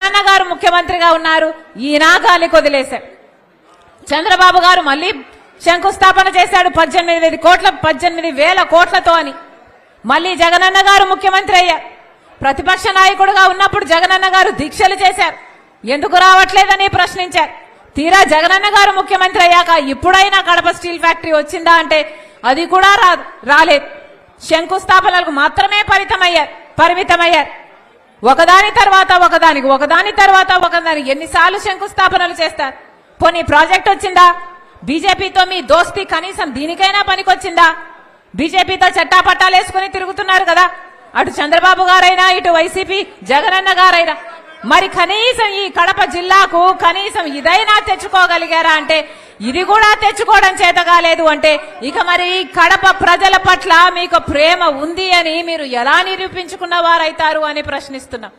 జగనన్న గారు ముఖ్యమంత్రిగా ఉన్నారు, ఈయన గాలికి వదిలేశారు. చంద్రబాబు గారు మళ్ళీ శంకుస్థాపన చేశాడు 18,000 కోట్లతో అని. మళ్ళీ జగనన్న గారు ముఖ్యమంత్రి అయ్యారు. ప్రతిపక్ష నాయకుడుగా ఉన్నప్పుడు జగనన్న గారు దీక్షలు చేశారు, ఎందుకు రావట్లేదని ప్రశ్నించారు. తీరా జగనన్న గారు ముఖ్యమంత్రి అయ్యాక ఇప్పుడైనా కడప స్టీల్ ఫ్యాక్టరీ వచ్చిందా అంటే అది కూడా రాలేదు. శంకుస్థాపనలకు మాత్రమే పరిమితమయ్యారు. ఒకదాని తర్వాత ఒకదానికి ఎన్నిసార్లు శంకుస్థాపనలు చేస్తారు? పోనీ ప్రాజెక్ట్ వచ్చిందా? బీజేపీతో మీ దోస్తీ కనీసం దీనికైనా పనికొచ్చిందా? బీజేపీతో చట్టాపట్టాలు వేసుకుని తిరుగుతున్నారు కదా, అటు చంద్రబాబు గారైనా ఇటు వైసీపీ జగనన్న గారైనా. మరి కనీసం ఈ కడప జిల్లాకు కనీసం ఇదైనా తెచ్చుకోగలిగారా అంటే ఇది కూడా తెచ్చుకోవడం చేత కాలేదు అంటే ఇక మరి కడప ప్రజల పట్ల మీకు ప్రేమ ఉంది అని మీరు ఎలా నిరూపించుకున్న వారైతారు అని ప్రశ్నిస్తున్నాం.